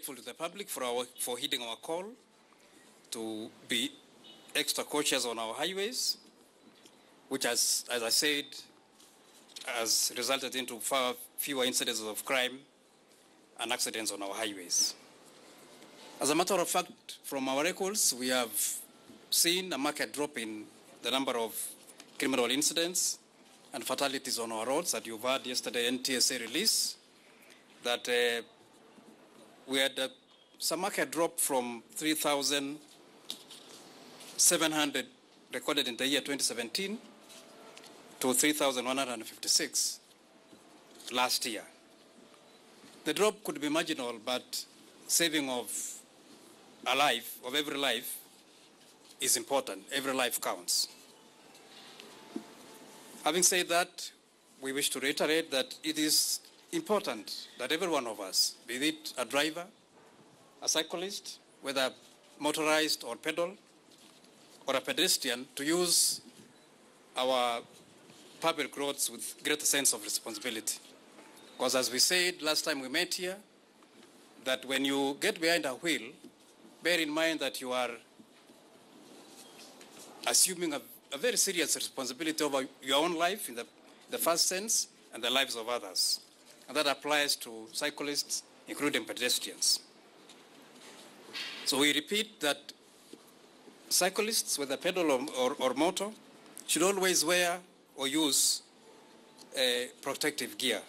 grateful to the public for heeding our call to be extra cautious on our highways, which as I said, has resulted into far fewer incidents of crime and accidents on our highways. As a matter of fact, from our records, we have seen a marked drop in the number of criminal incidents and fatalities on our roads that you've heard yesterday, NTSA release, that we had some market drop from 3,700 recorded in the year 2017 to 3,156 last year. The drop could be marginal, but saving of a life, of every life, is important. Every life counts. Having said that, we wish to reiterate that it is important that every one of us, be it a driver, a cyclist, whether motorized or pedal, or a pedestrian, to use our public roads with greater sense of responsibility. Because as we said last time we met here, that when you get behind a wheel, bear in mind that you are assuming a very serious responsibility over your own life in the first sense and the lives of others. And that applies to cyclists, including pedestrians. So we repeat that cyclists, whether pedal or motor, should always wear or use protective gear.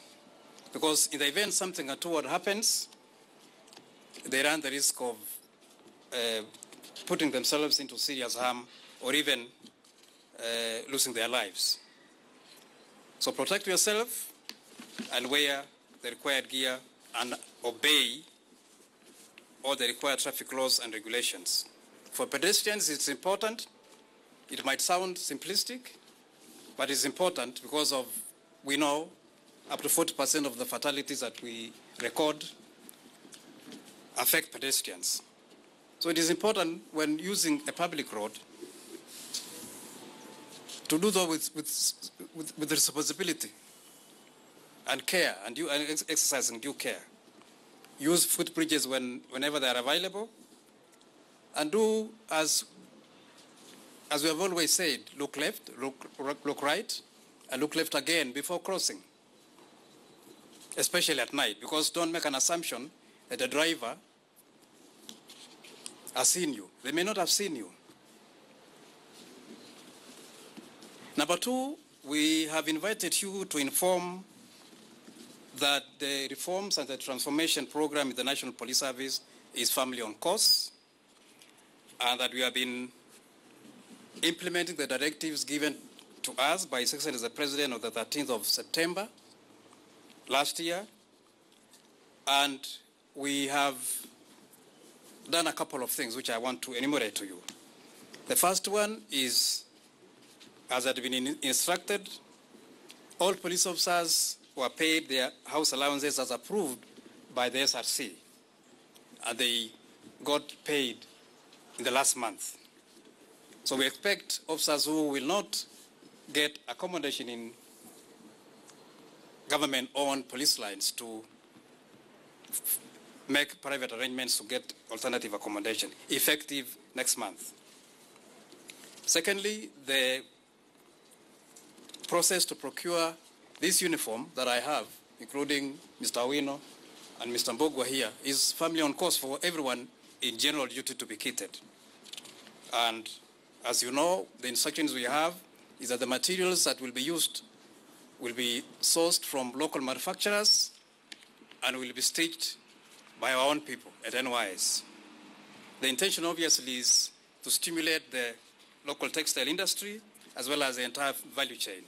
Because in the event something untoward happens, they run the risk of putting themselves into serious harm or even losing their lives. So protect yourself and wear the required gear and obey all the required traffic laws and regulations. For pedestrians, it's important. It might sound simplistic, but it's important because we know up to 40% of the fatalities that we record affect pedestrians. So it is important when using a public road to do that with responsibility and care, and exercising due care. Use footbridges whenever they are available, and do as we have always said, look left, look right, and look left again before crossing, especially at night, because don't make an assumption that the driver has seen you. They may not have seen you. Number two, we have invited you to inform that the reforms and the transformation program in the National Police Service is firmly on course, and that we have been implementing the directives given to us by His Excellency the President on the 13th of September last year. And we have done a couple of things which I want to enumerate to you. The first one is, as had been instructed, all police officers were paid their house allowances as approved by the SRC, and they got paid in the last month. So we expect officers who will not get accommodation in government-owned police lines to make private arrangements to get alternative accommodation, effective next month. Secondly, the process to procure this uniform that I have, including Mr. Awino and Mr. Mbogwa here, is firmly on course for everyone in general duty to be kitted. And as you know, the instructions we have is that the materials that will be used will be sourced from local manufacturers and will be stitched by our own people at NYS. The intention obviously is to stimulate the local textile industry as well as the entire value chain.